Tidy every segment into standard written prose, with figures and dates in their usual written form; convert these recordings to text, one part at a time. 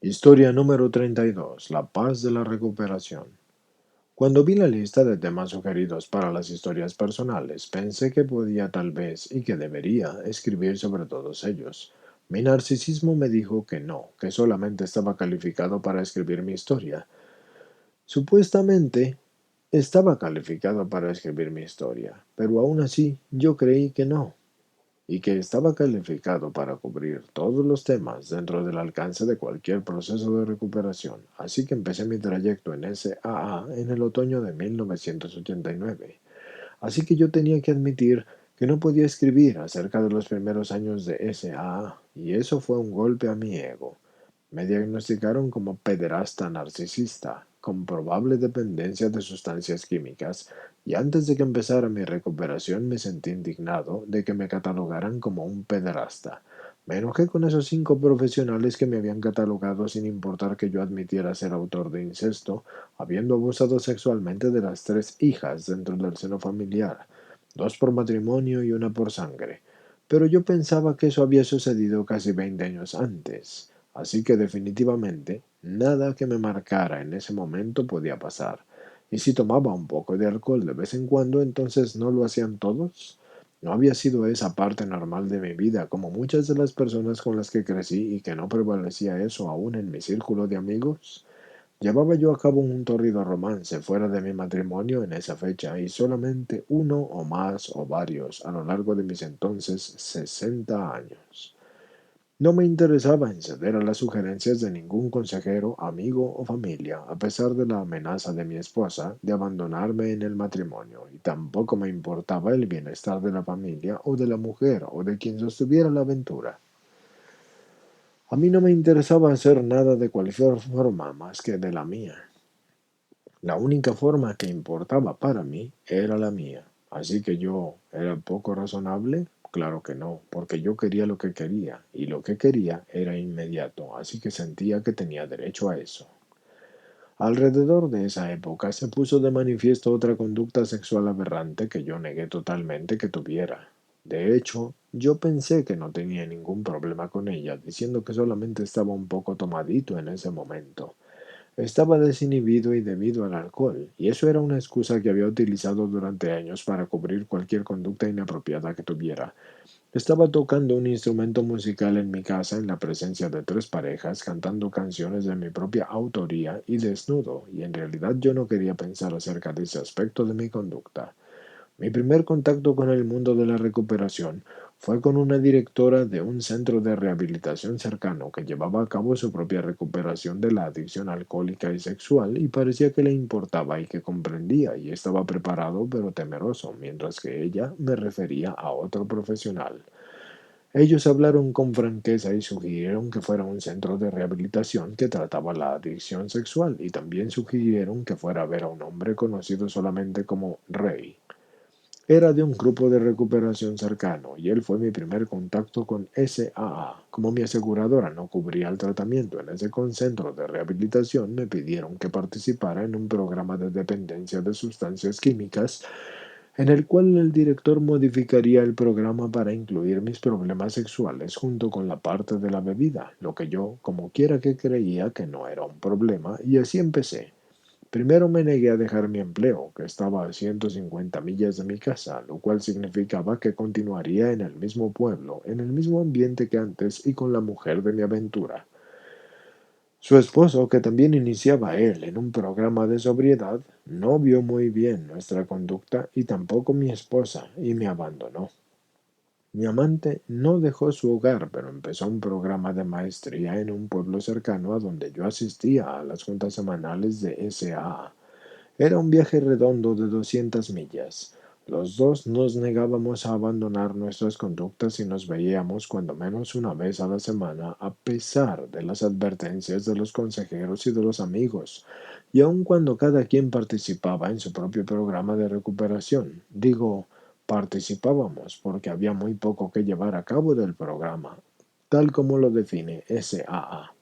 Historia número 32. La paz de la recuperación. Cuando vi la lista de temas sugeridos para las historias personales, pensé que podía tal vez y que debería escribir sobre todos ellos. Mi narcisismo me dijo que no, que solamente estaba calificado para escribir mi historia. Supuestamente estaba calificado para escribir mi historia, pero aún así yo creí que no y que estaba calificado para cubrir todos los temas dentro del alcance de cualquier proceso de recuperación, así que empecé mi trayecto en SAA en el otoño de 1989. Así que yo tenía que admitir que no podía escribir acerca de los primeros años de SAA, y eso fue un golpe a mi ego. Me diagnosticaron como pederasta narcisista, con probable dependencia de sustancias químicas, y antes de que empezara mi recuperación me sentí indignado de que me catalogaran como un pederasta. Me enojé con esos 5 profesionales que me habían catalogado sin importar que yo admitiera ser autor de incesto, habiendo abusado sexualmente de las 3 hijas dentro del seno familiar, 2 por matrimonio y 1 por sangre. Pero yo pensaba que eso había sucedido casi 20 años antes. Así que definitivamente nada que me marcara en ese momento podía pasar. Y si tomaba un poco de alcohol de vez en cuando, entonces ¿no lo hacían todos? ¿No había sido esa parte normal de mi vida, como muchas de las personas con las que crecí y que no prevalecía eso aún en mi círculo de amigos? Llevaba yo a cabo un torrido romance fuera de mi matrimonio en esa fecha y solamente uno o más o varios a lo largo de mis entonces 60 años. No me interesaba en ceder a las sugerencias de ningún consejero, amigo o familia, a pesar de la amenaza de mi esposa de abandonarme en el matrimonio, y tampoco me importaba el bienestar de la familia o de la mujer o de quien sostuviera la aventura. A mí no me interesaba hacer nada de cualquier forma más que de la mía. La única forma que importaba para mí era la mía. Así que yo era poco razonable. Claro que no, porque yo quería lo que quería, y lo que quería era inmediato, así que sentía que tenía derecho a eso. Alrededor de esa época se puso de manifiesto otra conducta sexual aberrante que yo negué totalmente que tuviera. De hecho, yo pensé que no tenía ningún problema con ella, diciendo que solamente estaba un poco tomadito en ese momento. Estaba desinhibido y debido al alcohol, y eso era una excusa que había utilizado durante años para cubrir cualquier conducta inapropiada que tuviera. Estaba tocando un instrumento musical en mi casa en la presencia de 3 parejas, cantando canciones de mi propia autoría y desnudo, y en realidad yo no quería pensar acerca de ese aspecto de mi conducta. Mi primer contacto con el mundo de la recuperación fue con una directora de un centro de rehabilitación cercano que llevaba a cabo su propia recuperación de la adicción alcohólica y sexual y parecía que le importaba y que comprendía y estaba preparado pero temeroso, mientras que ella me refería a otro profesional. Ellos hablaron con franqueza y sugirieron que fuera un centro de rehabilitación que trataba la adicción sexual y también sugirieron que fuera a ver a un hombre conocido solamente como Rey. Era de un grupo de recuperación cercano y él fue mi primer contacto con SAA. Como mi aseguradora no cubría el tratamiento en ese centro de rehabilitación, me pidieron que participara en un programa de dependencia de sustancias químicas en el cual el director modificaría el programa para incluir mis problemas sexuales junto con la parte de la bebida, lo que yo, como quiera que creía que no era un problema, y así empecé. Primero me negué a dejar mi empleo, que estaba a 150 millas de mi casa, lo cual significaba que continuaría en el mismo pueblo, en el mismo ambiente que antes y con la mujer de mi aventura. Su esposo, que también iniciaba él en un programa de sobriedad, no vio muy bien nuestra conducta y tampoco mi esposa, y me abandonó. Mi amante no dejó su hogar, pero empezó un programa de maestría en un pueblo cercano a donde yo asistía a las juntas semanales de SAA. Era un viaje redondo de 200 millas. Los dos nos negábamos a abandonar nuestras conductas y nos veíamos cuando menos una vez a la semana, a pesar de las advertencias de los consejeros y de los amigos, y aun cuando cada quien participaba en su propio programa de recuperación. Digo, participábamos porque había muy poco que llevar a cabo del programa, tal como lo define SAA.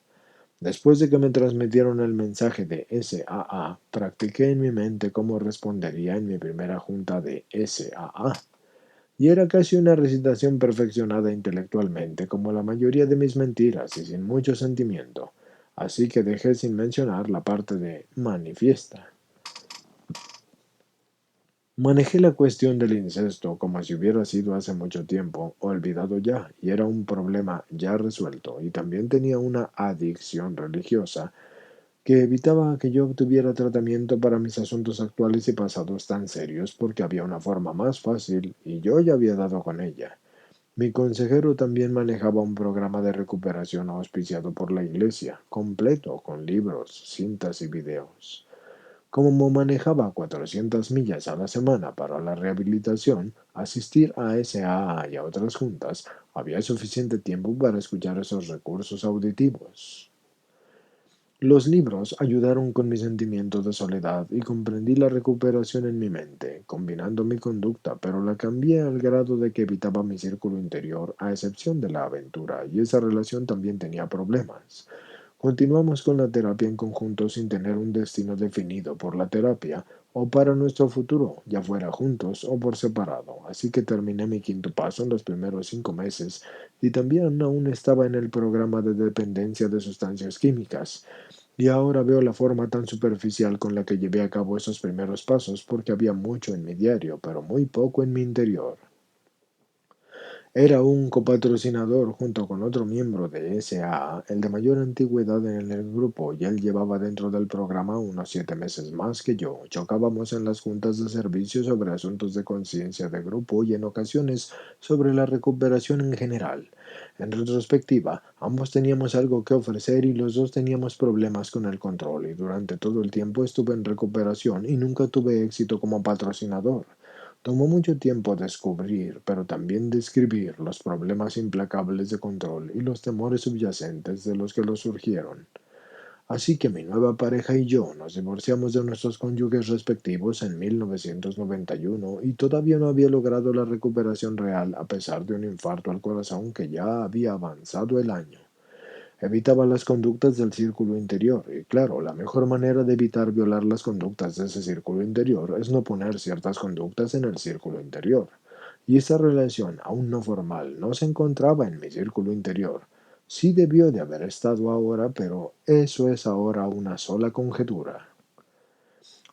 Después de que me transmitieron el mensaje de SAA, practiqué en mi mente cómo respondería en mi primera junta de SAA. Y era casi una recitación perfeccionada intelectualmente, como la mayoría de mis mentiras y sin mucho sentimiento. así que dejé sin mencionar la parte de manifiesta. Manejé la cuestión del incesto como si hubiera sido hace mucho tiempo olvidado ya, y era un problema ya resuelto, y también tenía una adicción religiosa que evitaba que yo obtuviera tratamiento para mis asuntos actuales y pasados tan serios porque había una forma más fácil y yo ya había dado con ella. Mi consejero también manejaba un programa de recuperación auspiciado por la iglesia, completo con libros, cintas y videos. Como manejaba 400 millas a la semana para la rehabilitación, asistir a SAA y a otras juntas, había suficiente tiempo para escuchar esos recursos auditivos. Los libros ayudaron con mi sentimiento de soledad y comprendí la recuperación en mi mente, combinando mi conducta, pero la cambié al grado de que evitaba mi círculo interior, a excepción de la aventura, y esa relación también tenía problemas. Continuamos con la terapia en conjunto sin tener un destino definido por la terapia o para nuestro futuro, ya fuera juntos o por separado. Así que terminé mi quinto paso en los primeros 5 meses y también aún estaba en el programa de dependencia de sustancias químicas. Y ahora veo la forma tan superficial con la que llevé a cabo esos primeros pasos porque había mucho en mi diario, pero muy poco en mi interior. Era un copatrocinador junto con otro miembro de SAA, el de mayor antigüedad en el grupo, y él llevaba dentro del programa unos 7 meses más que yo. Chocábamos en las juntas de servicio sobre asuntos de conciencia de grupo y en ocasiones sobre la recuperación en general. En retrospectiva, ambos teníamos algo que ofrecer y los dos teníamos problemas con el control, y durante todo el tiempo estuve en recuperación y nunca tuve éxito como patrocinador. Tomó mucho tiempo descubrir, pero también describir los problemas implacables de control y los temores subyacentes de los que los surgieron. Así que mi nueva pareja y yo nos divorciamos de nuestros cónyuges respectivos en 1991 y todavía no había logrado la recuperación real a pesar de un infarto al corazón que ya había avanzado el año. Evitaba las conductas del círculo interior, y claro, la mejor manera de evitar violar las conductas de ese círculo interior es no poner ciertas conductas en el círculo interior. Y esa relación, aún no formal, no se encontraba en mi círculo interior. Sí debió de haber estado ahora, pero eso es ahora una sola conjetura.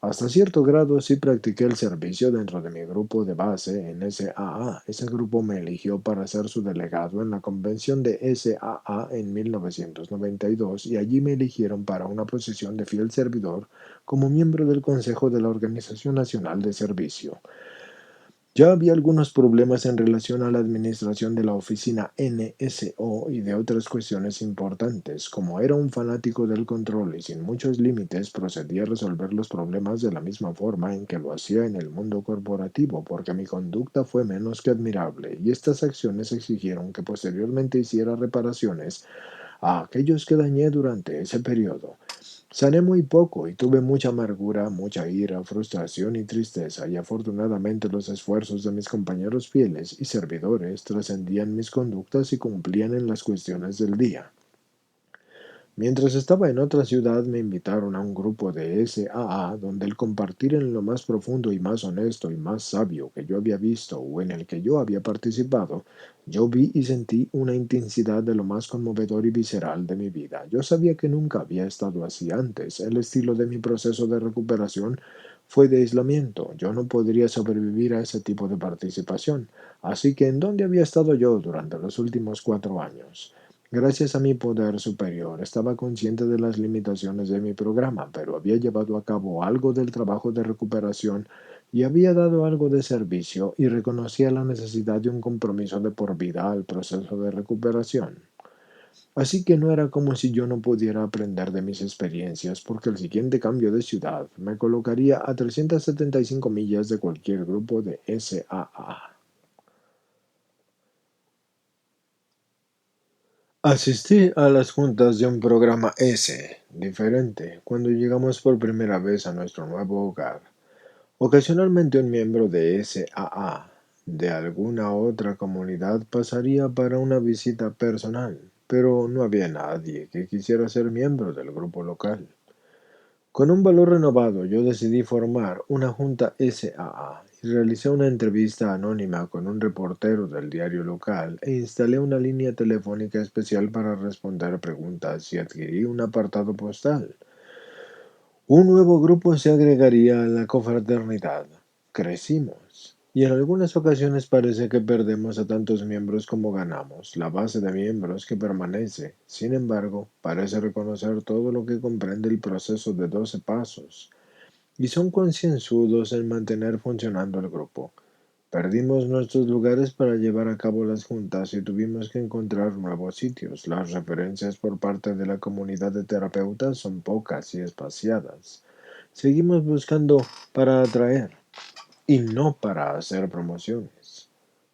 Hasta cierto grado sí practiqué el servicio dentro de mi grupo de base en SAA. Ese grupo me eligió para ser su delegado en la convención de SAA en 1992 y allí me eligieron para una posición de fiel servidor como miembro del Consejo de la Organización Nacional de Servicio. Ya había algunos problemas en relación a la administración de la oficina NSO y de otras cuestiones importantes. Como era un fanático del control y sin muchos límites, procedí a resolver los problemas de la misma forma en que lo hacía en el mundo corporativo, porque mi conducta fue menos que admirable, y estas acciones exigieron que posteriormente hiciera reparaciones a aquellos que dañé durante ese periodo. Sané muy poco y tuve mucha amargura, mucha ira, frustración y tristeza, y afortunadamente los esfuerzos de mis compañeros fieles y servidores trascendían mis conductas y cumplían en las cuestiones del día. Mientras estaba en otra ciudad me invitaron a un grupo de SAA donde el compartir en lo más profundo y más honesto y más sabio que yo había visto o en el que yo había participado, yo vi y sentí una intensidad de lo más conmovedor y visceral de mi vida. Yo sabía que nunca había estado así antes. El estilo de mi proceso de recuperación fue de aislamiento. Yo no podría sobrevivir a ese tipo de participación. Así que, ¿en dónde había estado yo durante los últimos 4 años? Gracias a mi poder superior, estaba consciente de las limitaciones de mi programa, pero había llevado a cabo algo del trabajo de recuperación y había dado algo de servicio y reconocía la necesidad de un compromiso de por vida al proceso de recuperación. Así que no era como si yo no pudiera aprender de mis experiencias, porque el siguiente cambio de ciudad me colocaría a 375 millas de cualquier grupo de SAA. Asistí a las juntas de un programa S, diferente, cuando llegamos por primera vez a nuestro nuevo hogar. Ocasionalmente un miembro de SAA de alguna otra comunidad pasaría para una visita personal, pero no había nadie que quisiera ser miembro del grupo local. Con un valor renovado, yo decidí formar una junta SAA y realicé una entrevista anónima con un reportero del diario local e instalé una línea telefónica especial para responder preguntas y adquirí un apartado postal. Un nuevo grupo se agregaría a la confraternidad. Crecimos. Y en algunas ocasiones parece que perdemos a tantos miembros como ganamos. La base de miembros que permanece, sin embargo, parece reconocer todo lo que comprende el proceso de 12 pasos. Y son concienzudos en mantener funcionando el grupo. Perdimos nuestros lugares para llevar a cabo las juntas y tuvimos que encontrar nuevos sitios. Las referencias por parte de la comunidad de terapeutas son pocas y espaciadas. Seguimos buscando para atraer y no para hacer promociones.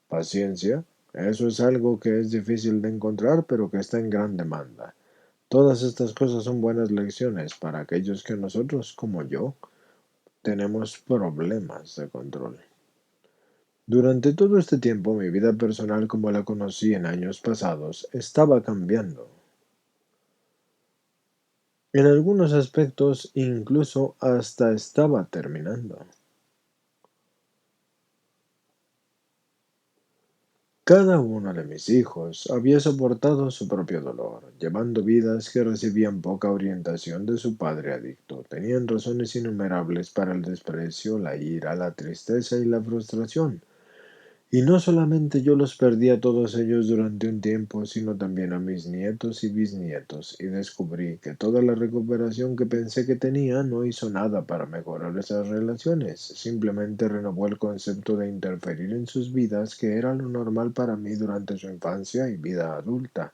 Paciencia, eso es algo que es difícil de encontrar, pero que está en gran demanda. Todas estas cosas son buenas lecciones para aquellos que nosotros, como yo, tenemos problemas de control. Durante todo este tiempo, mi vida personal como la conocí en años pasados estaba cambiando. En algunos aspectos, incluso hasta estaba terminando. Cada uno de mis hijos había soportado su propio dolor, llevando vidas que recibían poca orientación de su padre adicto. Tenían razones innumerables para el desprecio, la ira, la tristeza y la frustración. Y no solamente yo los perdí a todos ellos durante un tiempo, sino también a mis nietos y bisnietos, y descubrí que toda la recuperación que pensé que tenía no hizo nada para mejorar esas relaciones, simplemente renovó el concepto de interferir en sus vidas, que era lo normal para mí durante su infancia y vida adulta.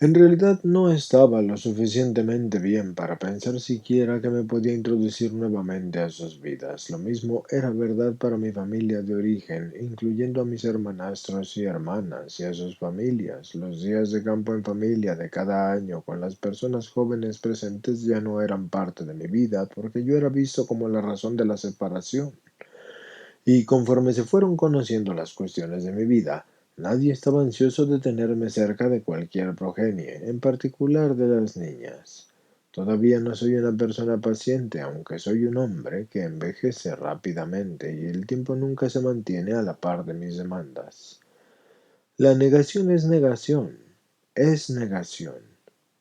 En realidad no estaba lo suficientemente bien para pensar siquiera que me podía introducir nuevamente a sus vidas. Lo mismo era verdad para mi familia de origen, incluyendo a mis hermanastros y hermanas y a sus familias. Los días de campo en familia de cada año con las personas jóvenes presentes ya no eran parte de mi vida porque yo era visto como la razón de la separación. Y conforme se fueron conociendo las cuestiones de mi vida, nadie estaba ansioso de tenerme cerca de cualquier progenie, en particular de las niñas. Todavía no soy una persona paciente, aunque soy un hombre que envejece rápidamente y el tiempo nunca se mantiene a la par de mis demandas. La negación es negación,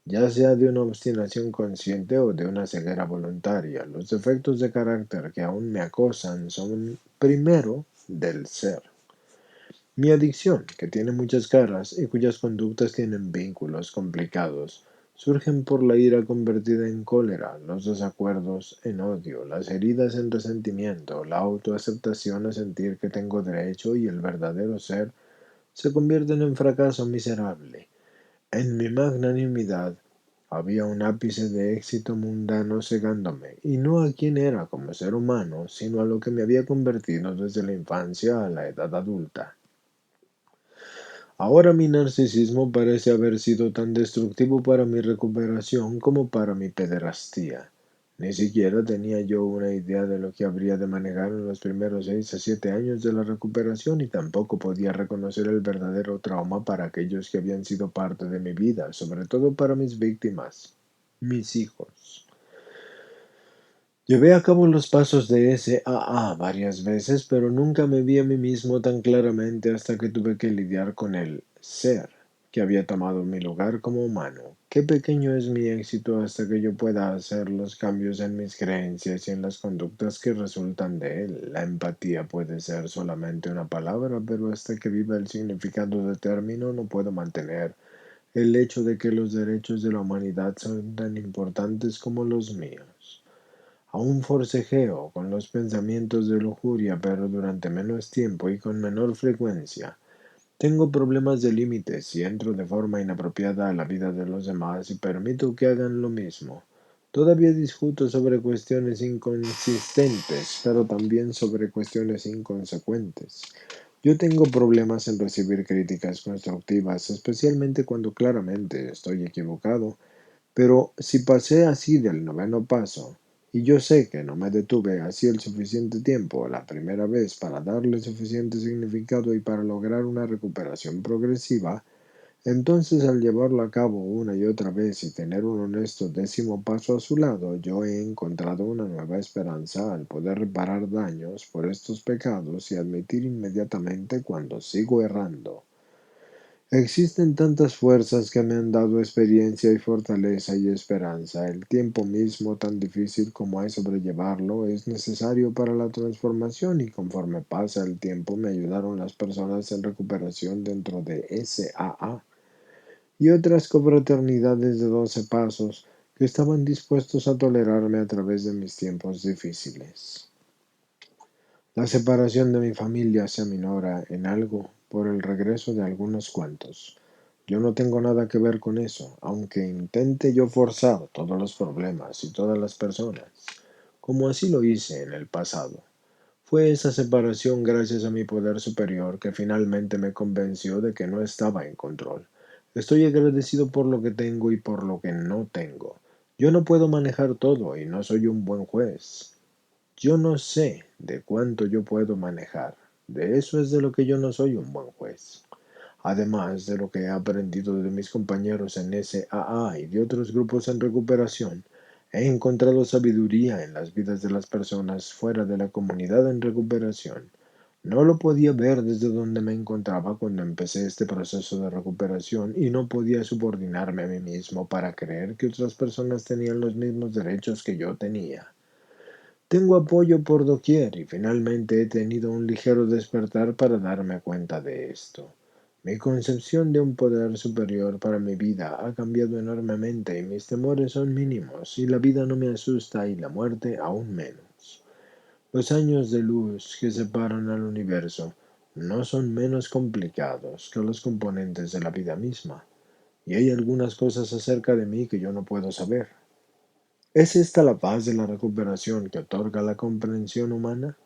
ya sea de una obstinación consciente o de una ceguera voluntaria. Los defectos de carácter que aún me acosan son, primero, del ser. Mi adicción, que tiene muchas caras y cuyas conductas tienen vínculos complicados, surgen por la ira convertida en cólera, los desacuerdos en odio, las heridas en resentimiento, la autoaceptación a sentir que tengo derecho y el verdadero ser se convierten en fracaso miserable. En mi magnanimidad había un ápice de éxito mundano cegándome, y no a quién era como ser humano, sino a lo que me había convertido desde la infancia a la edad adulta. Ahora mi narcisismo parece haber sido tan destructivo para mi recuperación como para mi pederastía. Ni siquiera tenía yo una idea de lo que habría de manejar en los primeros 6 a 7 años de la recuperación y tampoco podía reconocer el verdadero trauma para aquellos que habían sido parte de mi vida, sobre todo para mis víctimas, mis hijos. Llevé a cabo los pasos de SAA varias veces, pero nunca me vi a mí mismo tan claramente hasta que tuve que lidiar con el ser que había tomado mi lugar como humano. Qué pequeño es mi éxito hasta que yo pueda hacer los cambios en mis creencias y en las conductas que resultan de él. La empatía puede ser solamente una palabra, pero hasta que viva el significado de término no puedo mantener el hecho de que los derechos de la humanidad son tan importantes como los míos. Aún forcejeo con los pensamientos de lujuria, pero durante menos tiempo y con menor frecuencia. Tengo problemas de límites y entro de forma inapropiada a la vida de los demás y permito que hagan lo mismo. Todavía discuto sobre cuestiones inconsistentes, pero también sobre cuestiones inconsecuentes. Yo tengo problemas en recibir críticas constructivas, especialmente cuando claramente estoy equivocado. Pero si pasé así del noveno paso, y yo sé que no me detuve así el suficiente tiempo la primera vez para darle suficiente significado y para lograr una recuperación progresiva, Entonces, al llevarlo a cabo una y otra vez y tener un honesto décimo paso a su lado, yo he encontrado una nueva esperanza al poder reparar daños por estos pecados y admitir inmediatamente cuando sigo errando. Existen tantas fuerzas que me han dado experiencia y fortaleza y esperanza. El tiempo mismo, tan difícil como es sobrellevarlo, es necesario para la transformación y conforme pasa el tiempo me ayudaron las personas en recuperación dentro de SAA y otras confraternidades de 12 pasos que estaban dispuestos a tolerarme a través de mis tiempos difíciles. La separación de mi familia se aminora en algo por el regreso de algunos cuantos. Yo no tengo nada que ver con eso, aunque intente yo forzar todos los problemas y todas las personas, como así lo hice en el pasado. Fue esa separación gracias a mi poder superior que finalmente me convenció de que no estaba en control. Estoy agradecido por lo que tengo y por lo que no tengo. Yo no puedo manejar todo y no soy un buen juez. Yo no sé de cuánto yo puedo manejar. De eso es de lo que yo no soy un buen juez. Además de lo que he aprendido de mis compañeros en SAA y de otros grupos en recuperación, he encontrado sabiduría en las vidas de las personas fuera de la comunidad en recuperación. No lo podía ver desde donde me encontraba cuando empecé este proceso de recuperación y no podía subordinarme a mí mismo para creer que otras personas tenían los mismos derechos que yo tenía. Tengo apoyo por doquier y finalmente he tenido un ligero despertar para darme cuenta de esto. Mi concepción de un poder superior para mi vida ha cambiado enormemente y mis temores son mínimos y la vida no me asusta y la muerte aún menos. Los años de luz que separan al universo no son menos complicados que los componentes de la vida misma, y hay algunas cosas acerca de mí que yo no puedo saber. ¿Es esta la paz de la recuperación que otorga la comprensión humana?